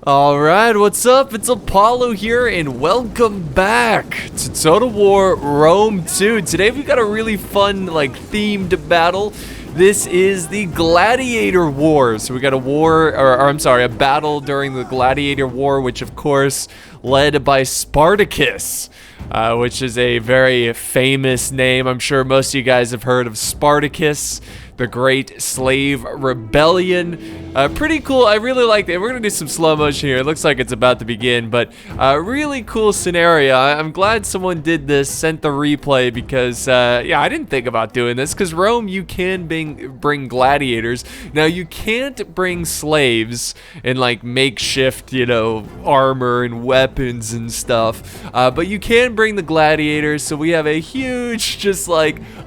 Alright, what's up? It's Apollo here, and welcome back to Total War Rome 2. Today we've got a really fun, themed battle. This is the Gladiator Wars. So we got a a battle during the Gladiator War, which of course led by Spartacus, which is a very famous name. I'm sure most of you guys have heard of Spartacus, the Great Slave Rebellion. Pretty cool. I really like it. We're gonna do some slow motion here. It looks like it's about to begin, but really cool scenario. I'm glad someone did this, sent the replay, because yeah, I didn't think about doing this, because Rome, you can bring gladiators. Now, you can't bring slaves in makeshift, armor and weapons and stuff, but you can bring the gladiators. So we have a huge, just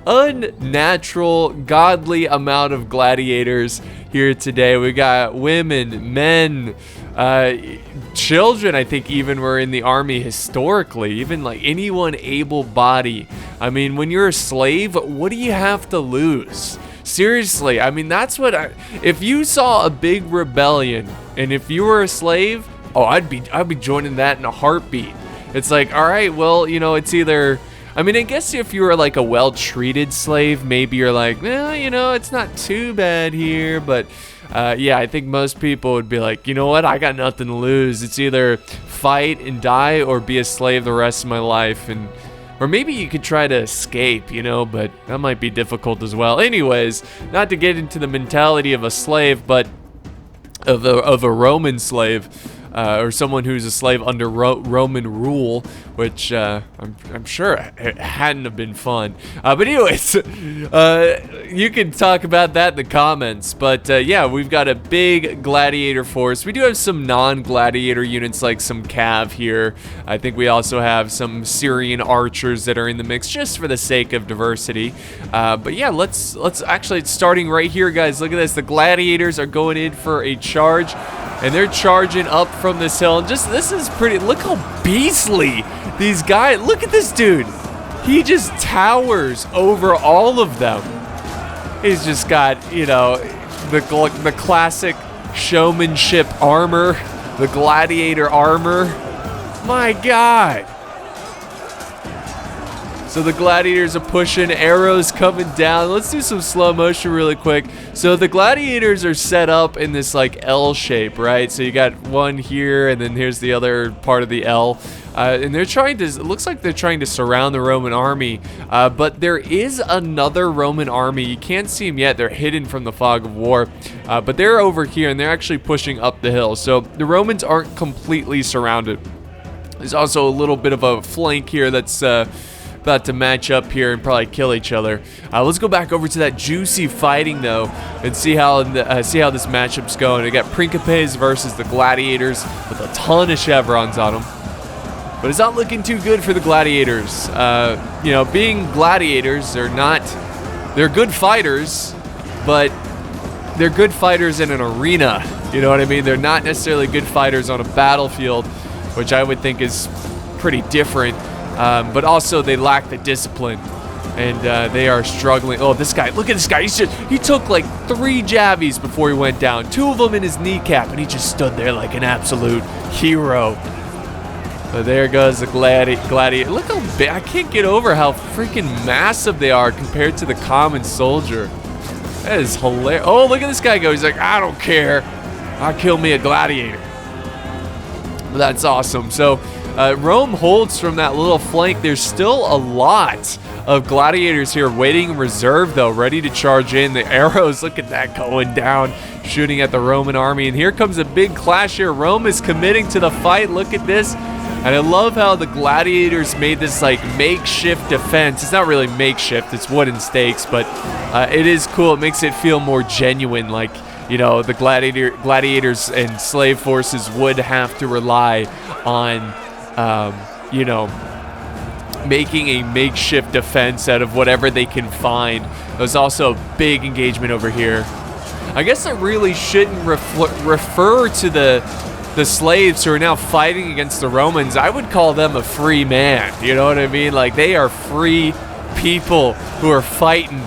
unnatural, godly amount of gladiators here today. We got women, men, children. I think even were in the army historically, even anyone able-bodied. I mean, when you're a slave, what do you have to lose? Seriously, I mean, that's what if you saw a big rebellion and if you were a slave, oh, I'd be joining that in a heartbeat. It's like, all right, well, it's either, I mean, I guess if you were a well-treated slave, maybe you're like, well, it's not too bad here. But yeah, I think most people would be like, you know what? I got nothing to lose. It's either fight and die or be a slave the rest of my life. Or maybe you could try to escape, but that might be difficult as well. Anyways, not to get into the mentality of a slave, but of a Roman slave. Or someone who's a slave under Roman rule, which I'm sure it hadn't have been fun. But anyways, you can talk about that in the comments. But yeah, we've got a big gladiator force. We do have some non-gladiator units, like some cav here. I think we also have some Syrian archers that are in the mix, just for the sake of diversity. But yeah, let's actually, starting right here, guys. Look at this. The gladiators are going in for a charge. And they're charging up from this hill. And this is pretty, look how beastly these guys, look at this dude. He just towers over all of them. He's just got, the classic showmanship armor, the gladiator armor. My God. So the gladiators are pushing, arrows coming down. Let's do some slow motion really quick. So the gladiators are set up in this L shape, right? So you got one here, and then here's the other part of the L. And they're trying to, it looks like they're trying to surround the Roman army. But there is another Roman army. You can't see them yet. They're hidden from the fog of war. But they're over here, and they're actually pushing up the hill. So the Romans aren't completely surrounded. There's also a little bit of a flank here that's about to match up here and probably kill each other. Let's go back over to that juicy fighting though, and see how this matchup's going. We got Principes versus the Gladiators with a ton of chevrons on them, but it's not looking too good for the Gladiators. Being gladiators, they're good fighters, but they're good fighters in an arena. You know what I mean? They're not necessarily good fighters on a battlefield, which I would think is pretty different. But also they lack the discipline, and they are struggling. Oh, this guy, look at this guy. He took 3 jabbies before he went down, 2 of them in his kneecap, and he just stood there like an absolute hero. So there goes the gladiator. Look how big, I can't get over how freaking massive they are compared to the common soldier. That is hilarious. Oh, look at this guy go. He's like, I don't care. I'll kill me a gladiator. That's awesome. So Rome holds from that little flank. There's still a lot of gladiators here waiting in reserve, though, ready to charge in. The arrows, look at that going down, shooting at the Roman army. And here comes a big clash here. Rome is committing to the fight. Look at this. And I love how the gladiators made this makeshift defense. It's not really makeshift, it's wooden stakes, but it is cool. It makes it feel more genuine, the gladiators and slave forces would have to rely on making a makeshift defense out of whatever they can find. There's also a big engagement over here. I guess I really shouldn't refer to the slaves who are now fighting against the Romans. I would call them a free man. You know what I mean? They are free people who are fighting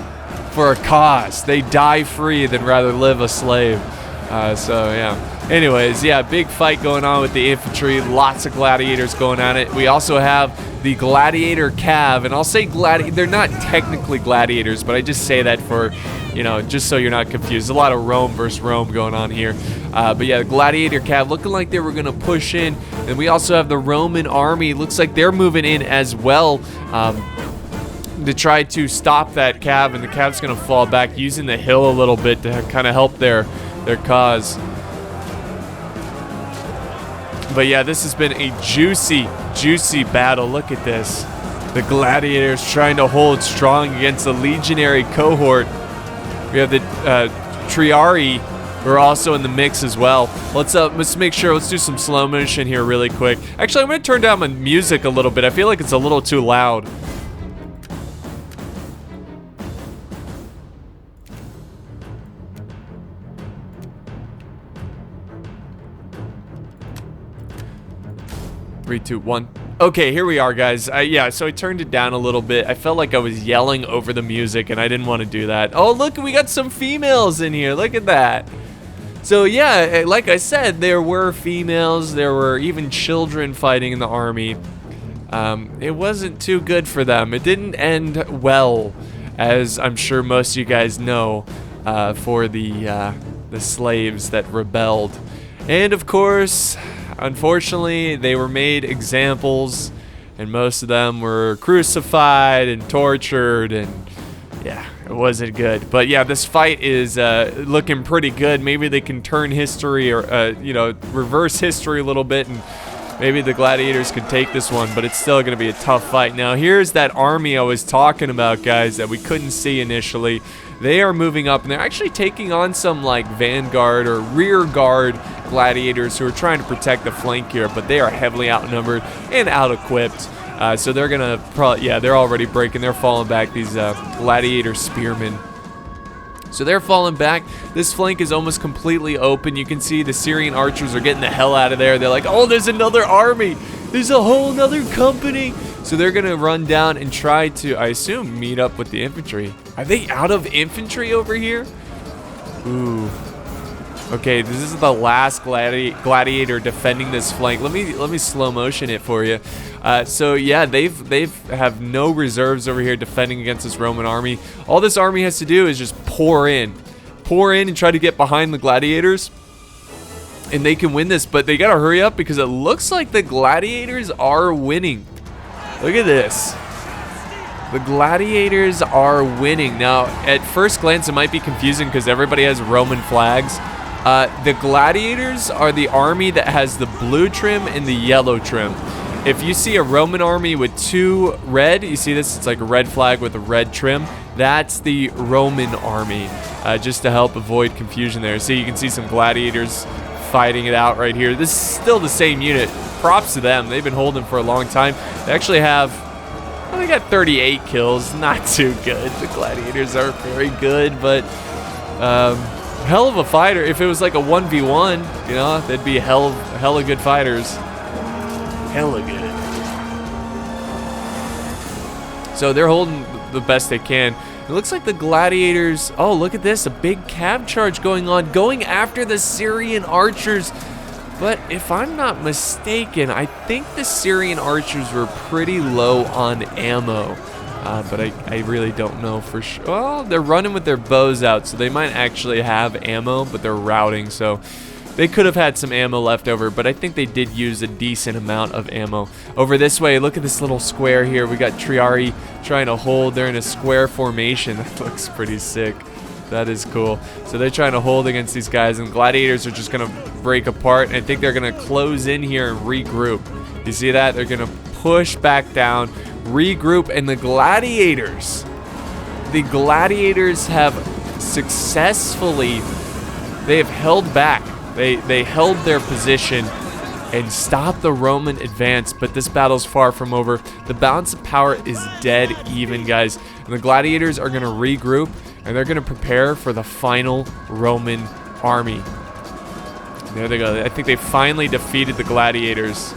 for a cause. They die free than rather live a slave. So yeah. Anyways, yeah, big fight going on with the infantry. Lots of gladiators going on it. We also have the gladiator cav, and I'll say they're not technically gladiators, but I just say that for, you know, just so you're not confused. There's a lot of Rome versus Rome going on here. But yeah, the gladiator cav looking like they were going to push in. And we also have the Roman army. Looks like they're moving in as well to try to stop that cav, and the cav's going to fall back, using the hill a little bit to kind of help their cause. But yeah, this has been a juicy, juicy battle. Look at this. The gladiators trying to hold strong against the legionary cohort. We have the Triarii who are also in the mix as well. Let's make sure, let's do some slow motion here really quick. Actually, I'm gonna turn down my music a little bit. I feel like it's a little too loud. Three, two, one. Okay, here we are, guys. Yeah, so I turned it down a little bit. I felt like I was yelling over the music, and I didn't want to do that. Oh, look, we got some females in here. Look at that. So, yeah, like I said, there were females. There were even children fighting in the army. It wasn't too good for them. It didn't end well, as I'm sure most of you guys know, for the slaves that rebelled. And, of course, unfortunately, they were made examples, and most of them were crucified and tortured, and yeah, it wasn't good. But yeah, this fight is looking pretty good. Maybe they can turn history, or you know, reverse history a little bit, and maybe the gladiators can take this one, but it's still going to be a tough fight. Now, here's that army I was talking about, guys, that we couldn't see initially. They are moving up, and they're actually taking on some like vanguard or rear guard gladiators who are trying to protect the flank here, but they are heavily outnumbered and out-equipped. So they're gonna probably, yeah, they're already breaking. They're falling back, these gladiator spearmen. So they're falling back. This flank is almost completely open. You can see the Syrian archers are getting the hell out of there. They're like, oh, there's another army. There's a whole nother company. So they're gonna run down and try to, I assume, meet up with the infantry. Are they out of infantry over here? Ooh. Okay, this is the last gladiator defending this flank. Let me slow motion it for you. So yeah, they have no reserves over here defending against this Roman army. All this army has to do is just pour in and try to get behind the gladiators, and they can win this. But they gotta hurry up because it looks like the gladiators are winning. Look at this. The gladiators are winning. Now, at first glance, it might be confusing because everybody has Roman flags. The gladiators are the army that has the blue trim and the yellow trim. If you see a Roman army with two red, you see this? It's like a red flag with a red trim. That's the Roman army, just to help avoid confusion there. See, you can see some gladiators fighting it out right here. This is still the same unit. Props to them. They've been holding for a long time. They actually have, well, they got 38 kills. Not too good. The gladiators aren't very good, but hell of a fighter. If it was like a 1v1, you know, they'd be hella good fighters. Hella good. So they're holding the best they can. It looks like the gladiators, oh, look at this, a big cav charge going on, going after the Syrian archers. But if I'm not mistaken, I think the Syrian archers were pretty low on ammo. But I really don't know for sure. Well, they're running with their bows out, so they might actually have ammo, but they're routing, so they could have had some ammo left over, but I think they did use a decent amount of ammo. Over this way, look at this little square here. We got Triarii trying to hold. They're in a square formation. That looks pretty sick. That is cool. So they're trying to hold against these guys, and gladiators are just going to break apart. And I think they're going to close in here and regroup. You see that? They're going to push back down, regroup, and the gladiators have successfully, they have held back. They held their position and stopped the Roman advance, but this battle's far from over. The balance of power is dead even, guys. And the gladiators are going to regroup, and they're going to prepare for the final Roman army. There they go. I think they finally defeated the gladiators,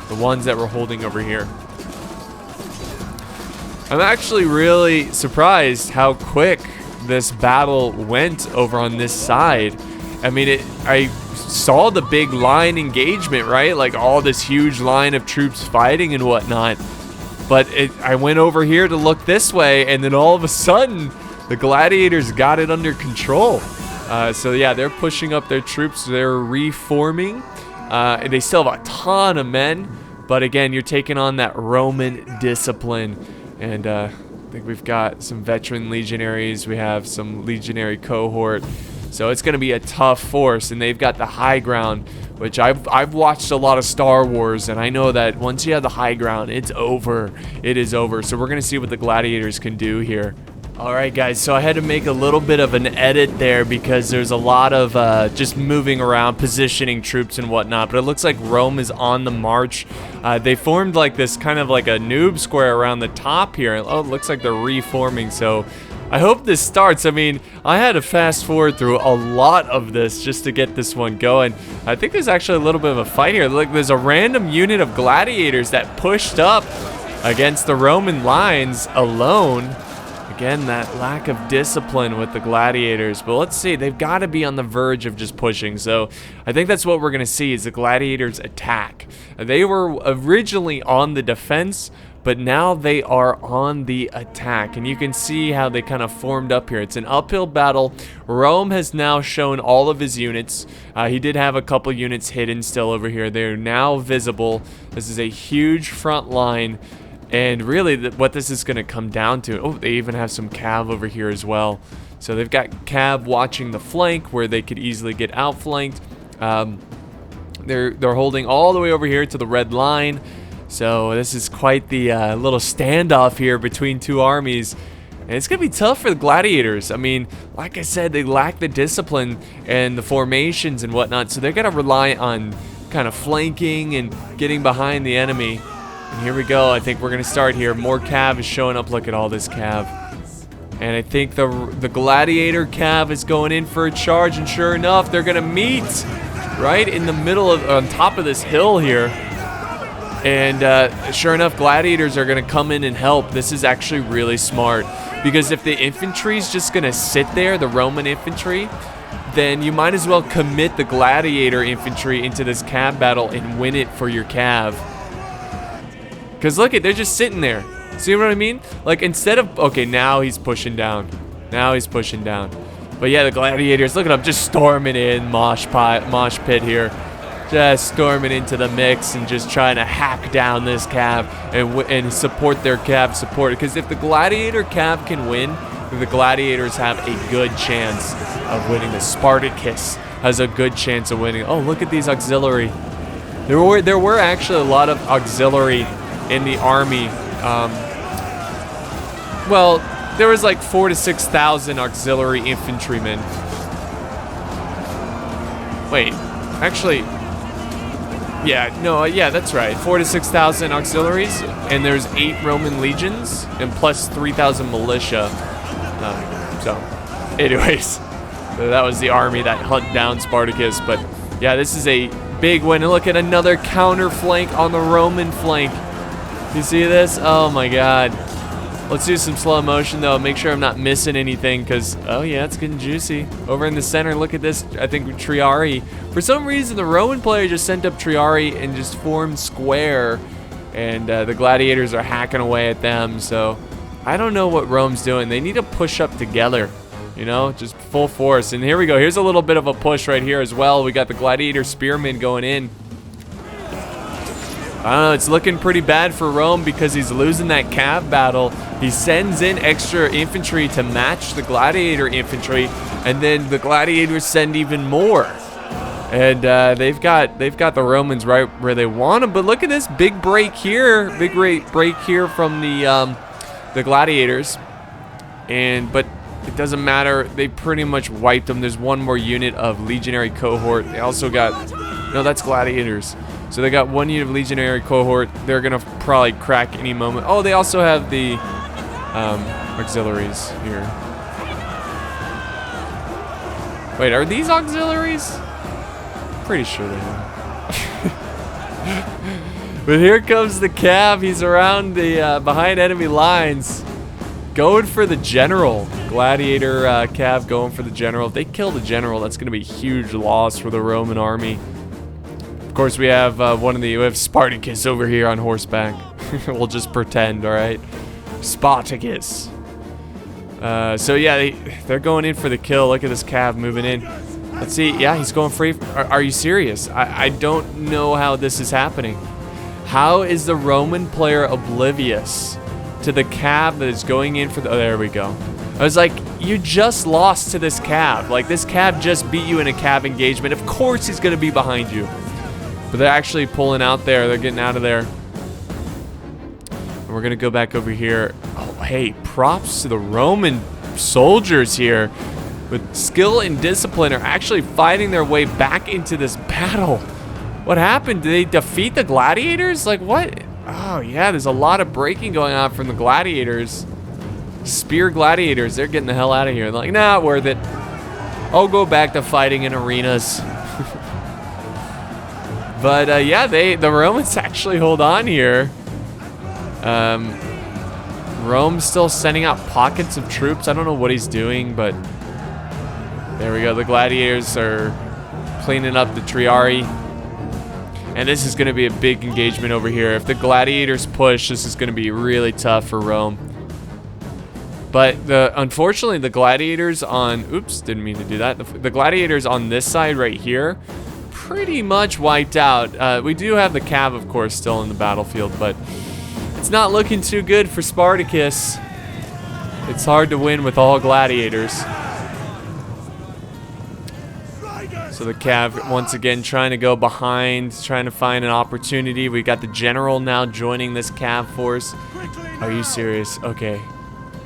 the ones that were holding over here. I'm actually really surprised how quick this battle went over on this side. I mean, I saw the big line engagement, right? Like all this huge line of troops fighting and whatnot. But I went over here to look this way, and then all of a sudden, the gladiators got it under control. So yeah, they're pushing up their troops. They're reforming. And they still have a ton of men. But again, you're taking on that Roman discipline. And I think we've got some veteran legionaries. We have some legionary cohort. So it's going to be a tough force. And they've got the high ground, which I've watched a lot of Star Wars. And I know that once you have the high ground, it's over. It is over. So we're going to see what the gladiators can do here. Alright guys, so I had to make a little bit of an edit there because there's a lot of just moving around, positioning troops and whatnot, but it looks like Rome is on the march. They formed like this kind of like a noob square around the top here. Oh, it looks like they're reforming, so I hope this starts. I mean, I had to fast forward through a lot of this just to get this one going. I think there's actually a little bit of a fight here. Look, there's a random unit of gladiators that pushed up against the Roman lines alone. Again, that lack of discipline with the gladiators. But let's see, they've got to be on the verge of just pushing. So I think that's what we're going to see is the gladiators attack. They were originally on the defense, but now they are on the attack. And you can see how they kind of formed up here. It's an uphill battle. Rome has now shown all of his units. He did have a couple units hidden still over here. They're now visible. This is a huge front line. And really, what this is going to come down to... Oh, they even have some cav over here as well. So they've got cav watching the flank where they could easily get outflanked. They're holding all the way over here to the red line. So this is quite the little standoff here between two armies. And it's going to be tough for the gladiators. I mean, like I said, they lack the discipline and the formations and whatnot. So they're going to rely on kind of flanking and getting behind the enemy. And here we go. I think we're going to start here. More cav is showing up. Look at all this cav. And I think the gladiator cav is going in for a charge. And sure enough, they're going to meet right in the middle of, on top of this hill here. And sure enough, gladiators are going to come in and help. This is actually really smart. Because if the infantry is just going to sit there, the Roman infantry, then you might as well commit the gladiator infantry into this cav battle and win it for your cav. Because look they're just sitting there. See what I mean? Like instead of, okay, now he's pushing down. Now he's pushing down. But yeah, the gladiators, look at them just storming in mosh pit here. Just storming into the mix and just trying to hack down this cav and support their cav support. Because if the gladiator cav can win, the gladiators have a good chance of winning. The Spartacus has a good chance of winning. Oh, look at these auxiliary. There were actually a lot of auxiliary in the army. Well, there was like 4,000 to 6,000 auxiliary infantrymen. Wait, actually, yeah, that's right. 4,000 to 6,000 auxiliaries, and there's 8 Roman legions, and plus 3,000 militia. So, anyways, so that was the army that hunt down Spartacus. But yeah, this is a big win. And look at another counter flank on the Roman flank. You see this? Oh my god. Let's do some slow motion though. Make sure I'm not missing anything because, oh yeah, it's getting juicy. Over in the center, look at this. I think Triarii. For some reason, the Roman player just sent up Triarii and just formed square. And the gladiators are hacking away at them. So I don't know what Rome's doing. They need to push up together. You know, just full force. And here we go. Here's a little bit of a push right here as well. We got the gladiator spearmen going in. I don't know, it's looking pretty bad for Rome because he's losing that cav battle. He sends in extra infantry to match the gladiator infantry, and then the gladiators send even more. And they've got the Romans right where they want them. But look at this big break here, break here from the gladiators. But it doesn't matter. They pretty much wiped them. There's one more unit of legionary cohort. They also got, no, that's gladiators. So they got one unit of legionary cohort. They're gonna probably crack any moment. Oh, they also have the auxiliaries here. Wait, are these auxiliaries? Pretty sure they are. But here comes the cav. He's around the behind enemy lines. going for the general. Gladiator cav going for the general. If they kill the general, that's going to be a huge loss for the Roman army. Of course, we have we have Spartacus over here on horseback. We'll just pretend, all right? Spartacus. So yeah, they're going in for the kill. Look at this cav moving in. Let's see. Yeah, he's going free. Are you serious? I don't know how this is happening. How is the Roman player oblivious to the cav that is going in for the... Oh, there we go. I was like, you just lost to this cav. Like, this cav just beat you in a cav engagement. Of course he's going to be behind you. But they're actually pulling out there. They're getting out of there. And we're going to go back over here. Oh, hey, props to the Roman soldiers here. With skill and discipline are actually fighting their way back into this battle. What happened? Did they defeat the gladiators? Like, what? Oh, yeah, there's a lot of breaking going on from the gladiators. Spear gladiators, they're getting the hell out of here. They're like, nah, worth it. I'll go back to fighting in arenas. But, yeah, the Romans actually hold on here. Rome's still sending out pockets of troops. I don't know what he's doing, but... There we go. The gladiators are cleaning up the Triarii. And this is going to be a big engagement over here. If the gladiators push, this is going to be really tough for Rome. But unfortunately, the gladiators on... Oops, didn't mean to do that. The gladiators on this side right here pretty much wiped out. We do have the cav, of course, still in the battlefield, but it's not looking too good for Spartacus. It's hard to win with all gladiators. So the cav, once again, trying to go behind, trying to find an opportunity. We got the general now joining this cav force. Are you serious? Okay.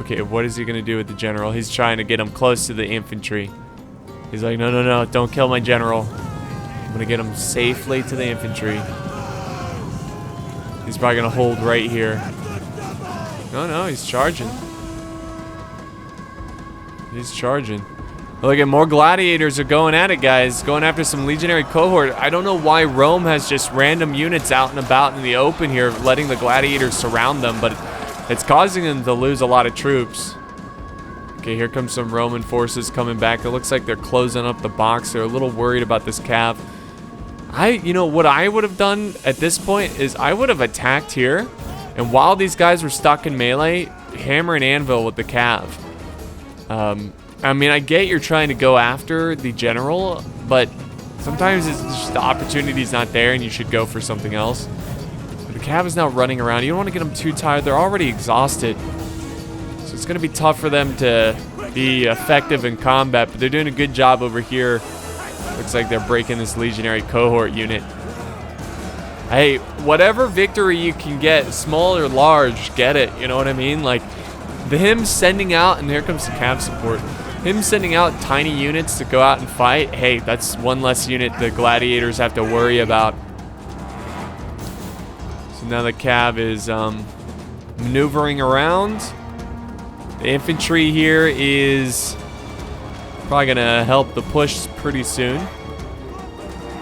Okay, what is he going to do with the general? He's trying to get him close to the infantry. He's like, no, no, no, don't kill my general. I'm going to get him safely to the infantry. He's probably going to hold right here. No, no, he's charging. He's charging. Look at more gladiators are going at it, guys. Going after some legionary cohort. I don't know why Rome has just random units out and about in the open here, letting the gladiators surround them, but it's causing them to lose a lot of troops. Okay, here comes some Roman forces coming back. It looks like they're closing up the box. They're a little worried about this cav. You know, what I would have done at this point is I would have attacked here, and while these guys were stuck in melee, hammer and anvil with the cav. I mean, I get you're trying to go after the general, but sometimes it's just the opportunity's not there and you should go for something else. But the cav is now running around. You don't want to get them too tired. They're already exhausted. So it's going to be tough for them to be effective in combat, but they're doing a good job over here. Looks like they're breaking this legionary cohort unit. Hey, whatever victory you can get, small or large, get it. You know what I mean? Like, him sending out, and here comes the cav support. Him sending out tiny units to go out and fight, hey, that's one less unit the gladiators have to worry about. So now the cav is maneuvering around. The infantry here is probably going to help the push pretty soon.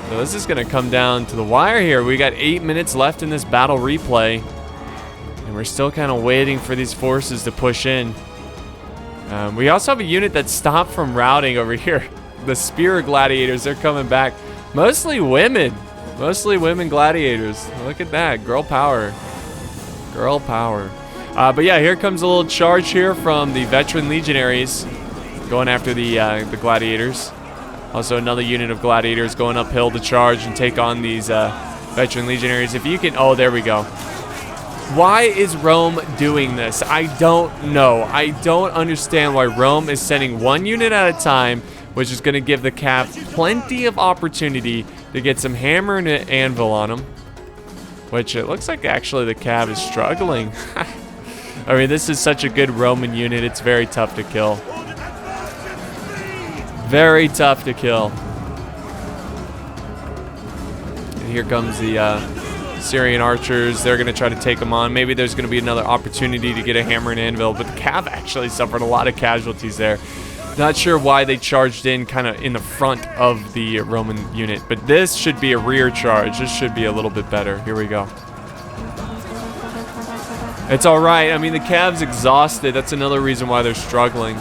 So this is going to come down to the wire here. We got 8 minutes left in this battle replay. And we're still kind of waiting for these forces to push in. We also have a unit that stopped from routing over here. The spear gladiators, they're coming back. Mostly women. Mostly women gladiators. Look at that. Girl power. Girl power. But yeah, here comes a little charge here from the veteran legionaries going after the gladiators. Also another unit of gladiators going uphill to charge and take on these veteran legionaries. If you can... Oh, there we go. Why is Rome doing this? I don't know. I don't understand why Rome is sending one unit at a time, which is going to give the cav plenty of opportunity to get some hammer and anvil on them. Which it looks like actually the cav is struggling. I mean, this is such a good Roman unit. It's very tough to kill. Very tough to kill. And here comes the Syrian archers. They're going to try to take them on. Maybe there's going to be another opportunity to get a hammer and anvil, but the cav actually suffered a lot of casualties there. Not sure why they charged in kind of in the front of the Roman unit, but this should be a rear charge. This should be a little bit better. Here we go. It's all right. I mean, the Cavs exhausted. That's another reason why they're struggling.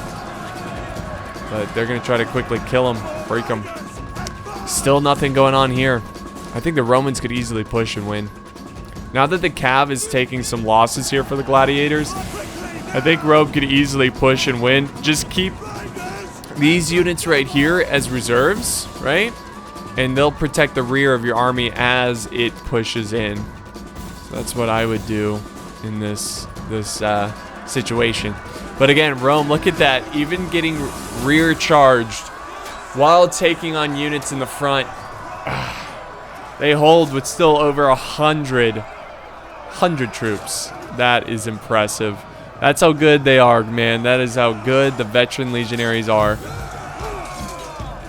But they're going to try to quickly kill him, break him. Still nothing going on here. I think the Romans could easily push and win. Now that the Cav is taking some losses here for the Gladiators, I think Rome could easily push and win. Just keep these units right here as reserves, right? And they'll protect the rear of your army as it pushes in. So that's what I would do in this situation. But again, Rome, look at that. Even getting rear charged while taking on units in the front. They hold with still over 100 troops. That is impressive. That's how good they are, man. That is how good the veteran legionaries are.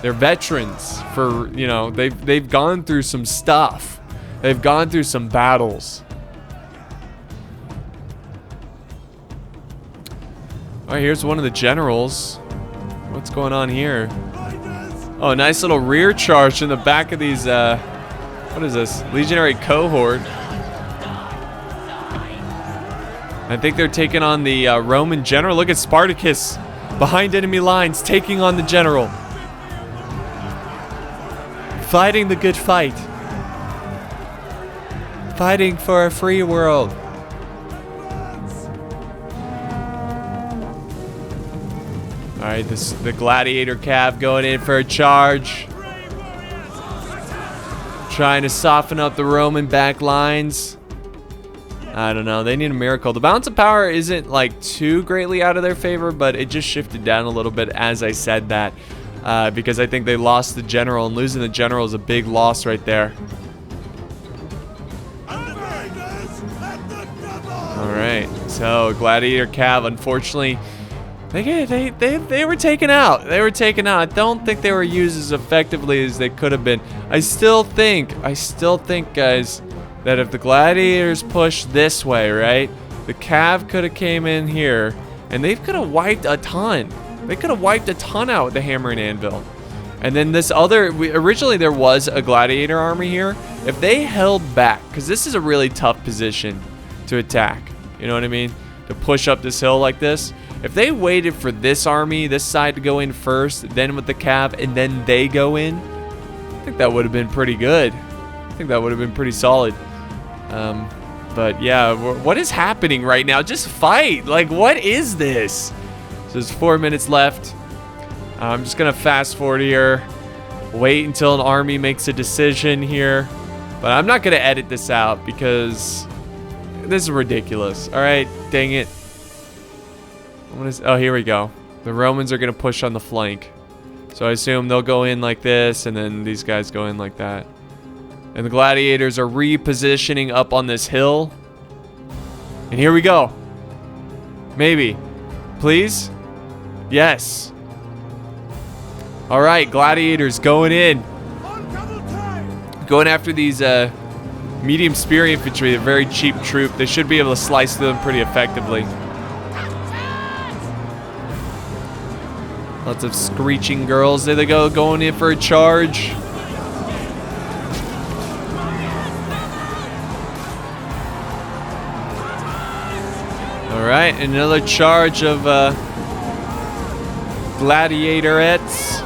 They're veterans for, you know, they've gone through some stuff. They've gone through some battles. All right, here's one of the generals. What's going on here? Oh, nice little rear charge in the back of these, what is this? Legionary cohort. I think they're taking on the Roman general. Look at Spartacus behind enemy lines, taking on the general. Fighting the good fight. Fighting for a free world. All right, the Gladiator Cav going in for a charge. Trying to soften up the Roman back lines. I don't know. They need a miracle. The balance of power isn't like too greatly out of their favor, but it just shifted down a little bit as I said that. Because I think they lost the general, and losing the general is a big loss right there. Alright, so Gladiator Cav, unfortunately, they were taken out. They were taken out. I don't think they were used as effectively as they could have been. I still think, guys, that if the Gladiators push this way, right, the Cav could have came in here, and they could have wiped a ton. They could have wiped a ton out with the hammer and anvil. And then this other, originally there was a Gladiator army here. If they held back, because this is a really tough position to attack, you know what I mean? To push up this hill like this. If they waited for this army, this side to go in first, then with the Cav, and then they go in, I think that would have been pretty good. I think that would have been pretty solid. But yeah, what is happening right now? Just fight. Like, what is this? So there's 4 minutes left. I'm just going to fast forward here. Wait until an army makes a decision here. But I'm not going to edit this out because this is ridiculous. All right, dang it. Oh, here we go. The Romans are going to push on the flank. So I assume they'll go in like this, and then these guys go in like that. And the Gladiators are repositioning up on this hill. And here we go. Maybe. Please? Yes. All right, Gladiators going in. Going after these medium spear infantry, a very cheap troop. They should be able to slice through them pretty effectively. Lots of screeching girls. There they go, going in for a charge. All right, another charge of Gladiatorettes.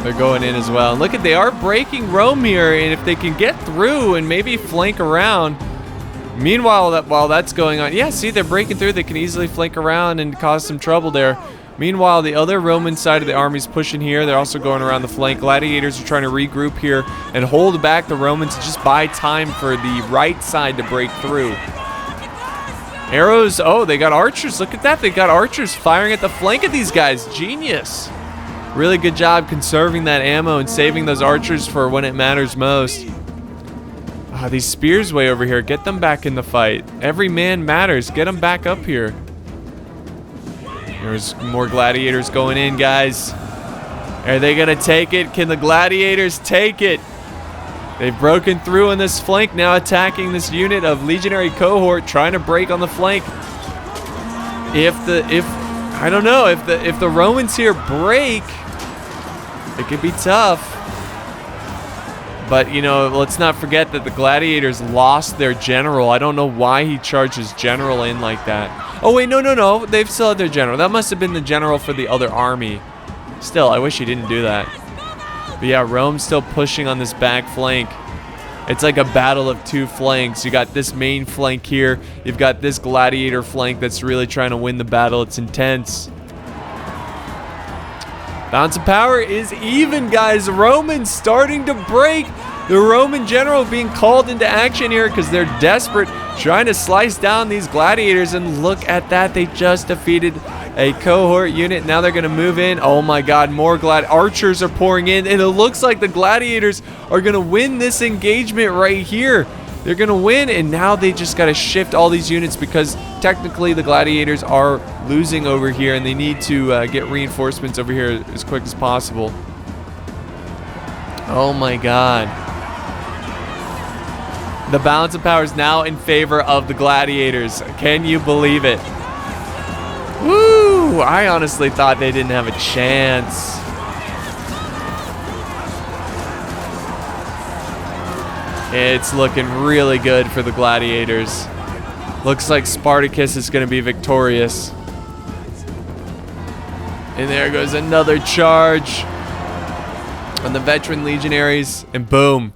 They're going in as well. And look at, they are breaking Rome here, and if they can get through and maybe flank around. Meanwhile, while that's going on, yeah, see, they're breaking through. They can easily flank around and cause some trouble there. Meanwhile, the other Roman side of the army is pushing here. They're also going around the flank. Gladiators are trying to regroup here and hold back the Romans to just buy time for the right side to break through. Arrows, oh, they got archers. Look at that. They got archers firing at the flank of these guys. Genius. Really good job conserving that ammo and saving those archers for when it matters most. Ah, these spears way over here. Get them back in the fight. Every man matters. Get them back up here. There's more Gladiators going in, guys. Are they going to take it? Can the Gladiators take it? They've broken through on this flank, now attacking this unit of legionary cohort, trying to break on the flank. I don't know, if the Romans here break, it could be tough. But, you know, let's not forget that the Gladiators lost their general. I don't know why he charged his general in like that. Oh, wait, no. They've still had their general. That must have been the general for the other army. Still, I wish he didn't do that. But yeah, Rome's still pushing on this back flank. It's like a battle of two flanks. You got this main flank here. You've got this gladiator flank that's really trying to win the battle. It's intense. Balance of power is even, guys. Roman's starting to break. The Roman general being called into action here because they're desperate, trying to slice down these gladiators. And look at that. They just defeated a cohort unit. Now they're going to move in. Oh my god, more archers are pouring in. And it looks like the gladiators are going to win this engagement right here. They're going to win, and now they just got to shift all these units because technically the gladiators are losing over here, and they need to get reinforcements over here as quick as possible. Oh my god. The balance of power is now in favor of the gladiators. Can you believe it? Woo! I honestly thought they didn't have a chance. It's looking really good for the gladiators. Looks like Spartacus is going to be victorious. And there goes another charge on the veteran legionaries. And boom.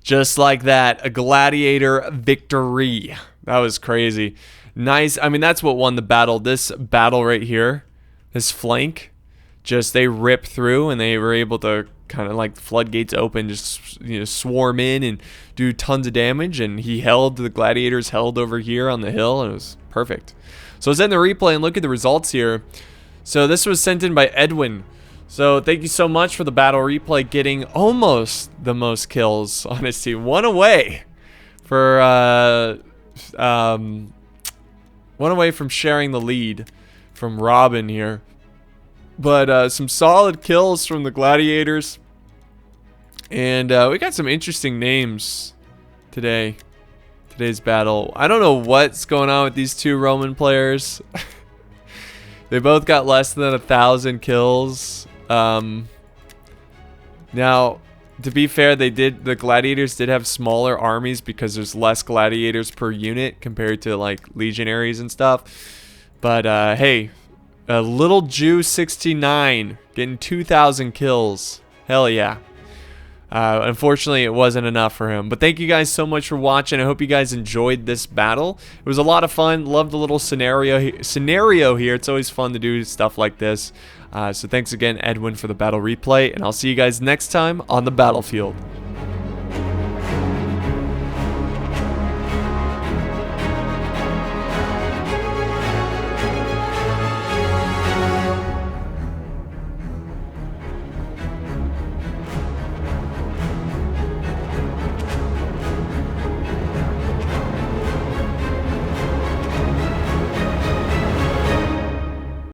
Just like that. A gladiator victory. That was crazy. Nice. I mean, that's what won the battle. This battle right here. This flank. Just they ripped through and they were able to kind of like the floodgates open, just, you know, swarm in and do tons of damage. And the gladiators held over here on the hill, and it was perfect. So let's end the replay and look at the results here. So this was sent in by Edwin. So thank you so much for the battle replay, getting almost the most kills on his team. One away for one away from sharing the lead from Robin here. But some solid kills from the gladiators. And we got some interesting names today. Today's battle. I don't know what's going on with these two Roman players. They both got less than 1,000 kills. Now, to be fair, the gladiators did have smaller armies because there's less gladiators per unit compared to like legionaries and stuff. But hey, a little Jew 69 getting 2,000 kills. Hell yeah. Unfortunately, it wasn't enough for him. But thank you guys so much for watching. I hope you guys enjoyed this battle. It was a lot of fun. Loved the little scenario here. It's always fun to do stuff like this. So thanks again, Edwin, for the battle replay. And I'll see you guys next time on the battlefield.